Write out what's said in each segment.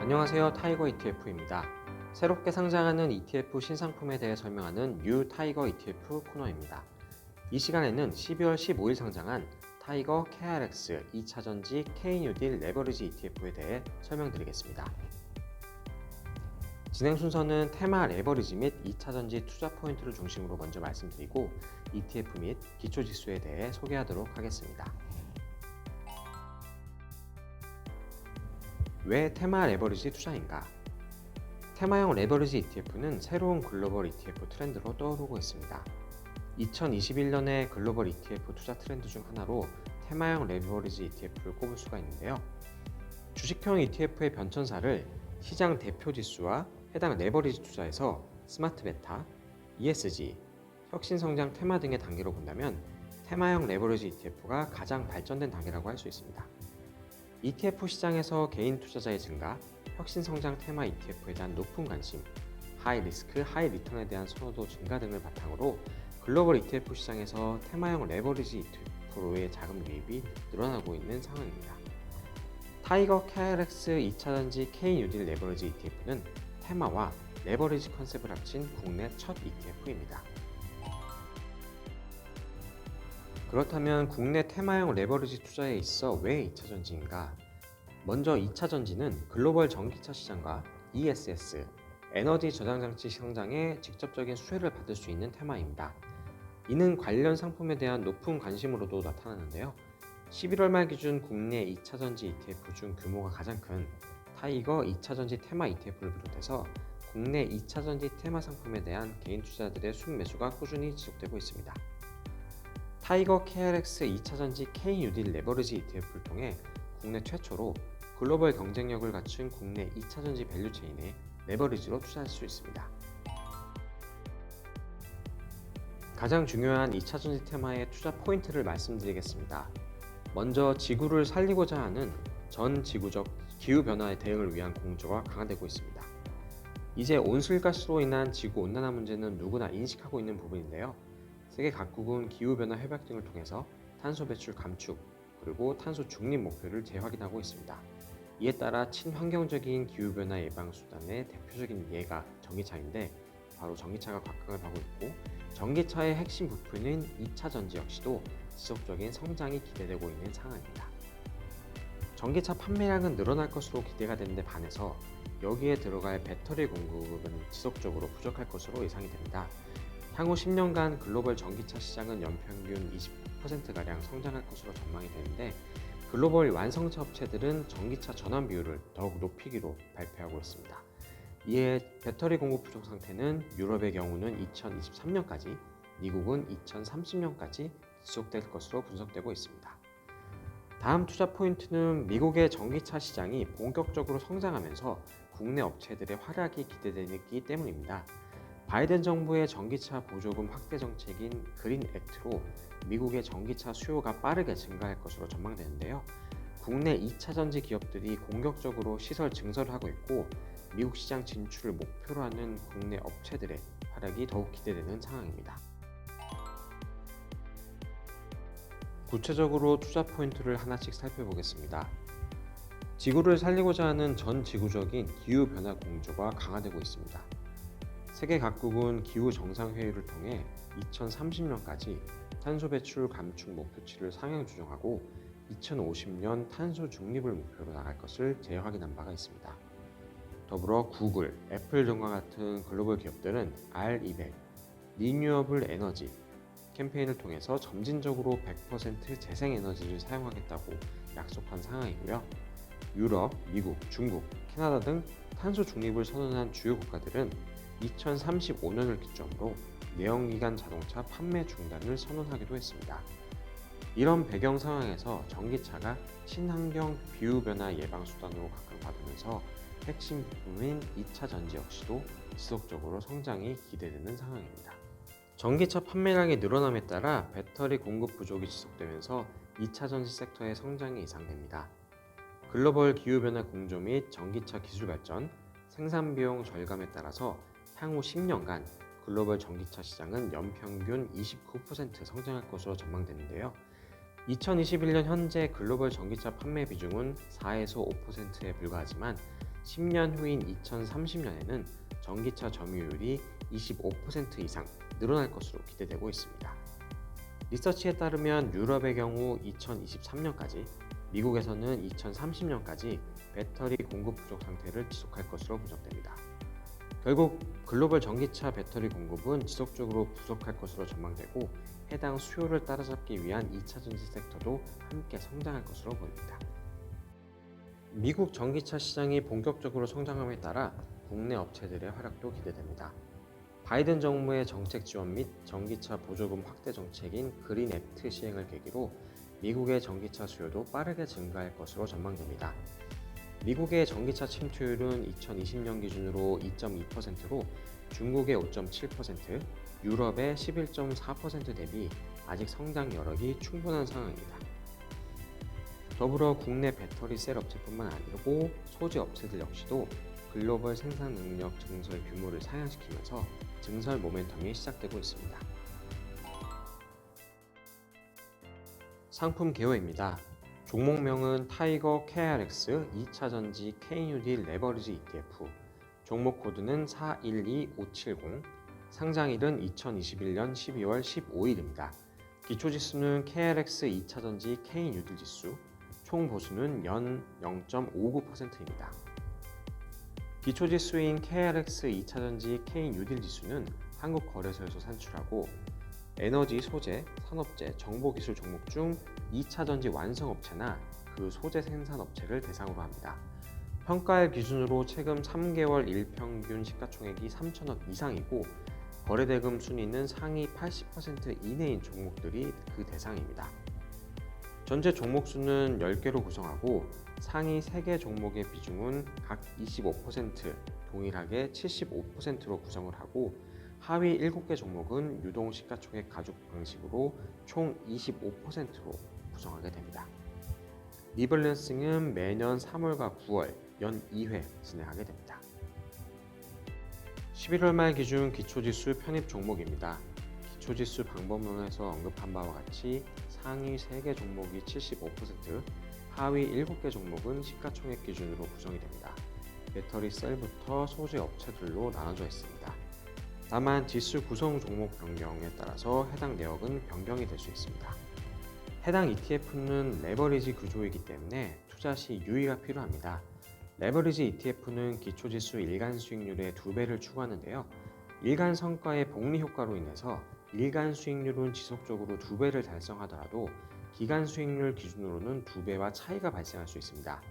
안녕하세요. 타이거 ETF입니다. 새롭게 상장하는 ETF 신상품에 대해 설명하는 뉴 타이거 ETF 코너입니다. 이 시간에는 12월 15일 상장한 타이거 KRX 2차전지 K뉴딜 레버리지 ETF에 대해 설명드리겠습니다. 진행 순서는 테마 레버리지 및 2차전지 투자 포인트를 중심으로 먼저 말씀드리고 ETF 및 기초지수에 대해 소개하도록 하겠습니다. 왜 테마 레버리지 투자인가? 테마형 레버리지 ETF는 새로운 글로벌 ETF 트렌드로 떠오르고 있습니다. 2021년의 글로벌 ETF 투자 트렌드 중 하나로 테마형 레버리지 ETF를 꼽을 수가 있는데요. 주식형 ETF의 변천사를 시장 대표 지수와 해당 레버리지 투자에서 스마트 베타, ESG, 혁신성장 테마 등의 단계로 본다면 테마형 레버리지 ETF가 가장 발전된 단계라고 할 수 있습니다. ETF 시장에서 개인 투자자의 증가, 혁신성장 테마 ETF에 대한 높은 관심, 하이 리스크, 하이 리턴에 대한 선호도 증가 등을 바탕으로 글로벌 ETF 시장에서 테마형 레버리지 ETF로의 자금 유입이 늘어나고 있는 상황입니다. 타이거 KRX 2차전지 K뉴딜 레버리지 ETF는 테마와 레버리지 컨셉을 합친 국내 첫 ETF입니다. 그렇다면 국내 테마형 레버리지 투자에 있어 왜 2차전지인가? 먼저 2차전지는 글로벌 전기차 시장과 ESS, 에너지 저장 장치 성장에 직접적인 수혜를 받을 수 있는 테마입니다. 이는 관련 상품에 대한 높은 관심으로도 나타나는데요. 11월 말 기준 국내 2차전지 ETF 중 규모가 가장 큰 타이거 2차전지 테마 ETF를 비롯해서 국내 2차전지 테마 상품에 대한 개인 투자자들의 순매수가 꾸준히 지속되고 있습니다. 타이거 KRX 2차전지 K뉴딜 레버리지 ETF를 통해 국내 최초로 글로벌 경쟁력을 갖춘 국내 2차전지 밸류체인에 레버리지로 투자할 수 있습니다. 가장 중요한 2차전지 테마의 투자 포인트를 말씀드리겠습니다. 먼저 지구를 살리고자 하는 전 지구적 기후변화의 대응을 위한 공조가 강화되고 있습니다. 이제 온실가스로 인한 지구온난화 문제는 누구나 인식하고 있는 부분인데요. 세계 각국은 기후변화 협약 등을 통해서 탄소 배출 감축, 그리고 탄소 중립 목표를 재확인하고 있습니다. 이에 따라 친환경적인 기후변화 예방 수단의 대표적인 예가 전기차인데 바로 전기차가 각광을 받고 있고 전기차의 핵심 부품인 2차전지 역시도 지속적인 성장이 기대되고 있는 상황입니다. 전기차 판매량은 늘어날 것으로 기대가 되는데 반해서 여기에 들어갈 배터리 공급은 지속적으로 부족할 것으로 예상이 됩니다. 향후 10년간 글로벌 전기차 시장은 연평균 29%가량 성장할 것으로 전망이 되는데 글로벌 완성차 업체들은 전기차 전환 비율을 더욱 높이기로 발표하고 있습니다. 이에 배터리 공급 부족 상태는 유럽의 경우는 2023년까지, 미국은 2030년까지 지속될 것으로 분석되고 있습니다. 다음 투자 포인트는 미국의 전기차 시장이 본격적으로 성장하면서 국내 업체들의 활약이 기대되기 때문입니다. 바이든 정부의 전기차 보조금 확대 정책인 그린 액트로 미국의 전기차 수요가 빠르게 증가할 것으로 전망되는데요. 국내 2차전지 기업들이 공격적으로 시설 증설을 하고 있고 미국 시장 진출을 목표로 하는 국내 업체들의 활약이 더욱 기대되는 상황입니다. 구체적으로 투자 포인트를 하나씩 살펴보겠습니다. 지구를 살리고자 하는 전 지구적인 기후변화 공조가 강화되고 있습니다. 세계 각국은 기후 정상회의를 통해 2030년까지 탄소 배출 감축 목표치를 상향 조정하고 2050년 탄소 중립을 목표로 나갈 것을 재확인한 바가 있습니다. 더불어 구글, 애플 등과 같은 글로벌 기업들은 R200, 리뉴어블 에너지 캠페인을 통해서 점진적으로 100% 재생에너지를 사용하겠다고 약속한 상황이고요. 유럽, 미국, 중국, 캐나다 등 탄소 중립을 선언한 주요 국가들은 2035년을 기점으로 내연기관 자동차 판매 중단을 선언하기도 했습니다. 이런 배경 상황에서 전기차가 친환경 기후변화 예방 수단으로 각광받으면서 핵심 부품인 2차전지 역시도 지속적으로 성장이 기대되는 상황입니다. 전기차 판매량이 늘어남에 따라 배터리 공급 부족이 지속되면서 2차전지 섹터의 성장이 예상됩니다. 글로벌 기후변화 공조 및 전기차 기술 발전, 생산 비용 절감에 따라서 향후 10년간 글로벌 전기차 시장은 연평균 29% 성장할 것으로 전망되는데요. 2021년 현재 글로벌 전기차 판매 비중은 4에서 5%에 불과하지만 10년 후인 2030년에는 전기차 점유율이 25% 이상 늘어날 것으로 기대되고 있습니다. 리서치에 따르면 유럽의 경우 2023년까지, 미국에서는 2030년까지 배터리 공급 부족 상태를 지속할 것으로 분석됩니다. 결국 글로벌 전기차 배터리 공급은 지속적으로 부족할 것으로 전망되고 해당 수요를 따라잡기 위한 2차전지 섹터도 함께 성장할 것으로 보입니다. 미국 전기차 시장이 본격적으로 성장함에 따라 국내 업체들의 활약도 기대됩니다. 바이든 정부의 정책 지원 및 전기차 보조금 확대 정책인 그린 액트 시행을 계기로 미국의 전기차 수요도 빠르게 증가할 것으로 전망됩니다. 미국의 전기차 침투율은 2020년 기준으로 2.2%로 중국의 5.7%, 유럽의 11.4% 대비 아직 성장 여력이 충분한 상황입니다. 더불어 국내 배터리 셀 업체뿐만 아니고 소재 업체들 역시도 글로벌 생산 능력 증설 규모를 상향시키면서 증설 모멘텀이 시작되고 있습니다. 상품 개요입니다. 종목명은 타이거 KRX 2차전지 KUD 레버리지 ETF, 종목 코드는 412570, 상장일은 2021년 12월 15일입니다. 기초지수는 KRX 2차전지 KUD 지수, 총 보수는 연 0.59%입니다. 기초지수인 KRX 2차전지 KUD 지수는 한국거래소에서 산출하고 에너지, 소재, 산업재, 정보기술 종목 중 2차전지 완성업체나 그 소재 생산업체를 대상으로 합니다. 평가일 기준으로 최근 3개월 일평균 시가총액이 3천억 이상이고 거래대금 순위는 상위 80% 이내인 종목들이 그 대상입니다. 전체 종목수는 10개로 구성하고 상위 3개 종목의 비중은 각 25%, 동일하게 75%로 구성을 하고 하위 7개 종목은 유동 시가총액 가중 방식으로 총 25%로 구성하게 됩니다. 리밸런싱은 매년 3월과 9월 연 2회 진행하게 됩니다. 11월 말 기준 기초지수 편입 종목입니다. 기초지수 방법론에서 언급한 바와 같이 상위 3개 종목이 75%, 하위 7개 종목은 시가총액 기준으로 구성이 됩니다. 배터리 셀부터 소재 업체들로 나눠져 있습니다. 다만 지수 구성 종목 변경에 따라서 해당 내역은 변경이 될 수 있습니다. 해당 ETF는 레버리지 구조이기 때문에 투자 시 유의가 필요합니다. 레버리지 ETF는 기초지수 일간 수익률의 2배를 추구하는데요. 일간 성과의 복리 효과로 인해서 일간 수익률은 지속적으로 2배를 달성하더라도 기간 수익률 기준으로는 2배와 차이가 발생할 수 있습니다.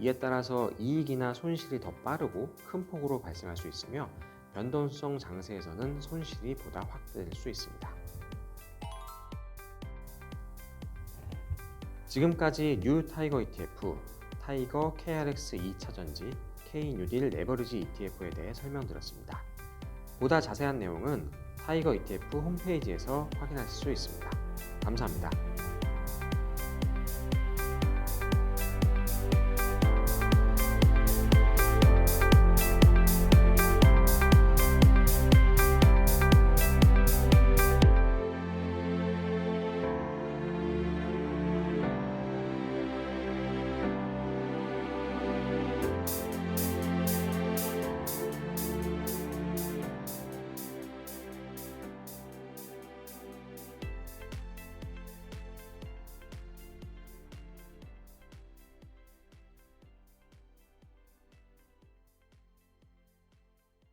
이에 따라서 이익이나 손실이 더 빠르고 큰 폭으로 발생할 수 있으며 변동성 장세에서는 손실이 보다 확대될 수 있습니다. 지금까지 뉴 타이거 ETF, 타이거 KRX 2차전지, KNU딜 레버리지 ETF에 대해 설명드렸습니다. 보다 자세한 내용은 타이거 ETF 홈페이지에서 확인하실 수 있습니다. 감사합니다.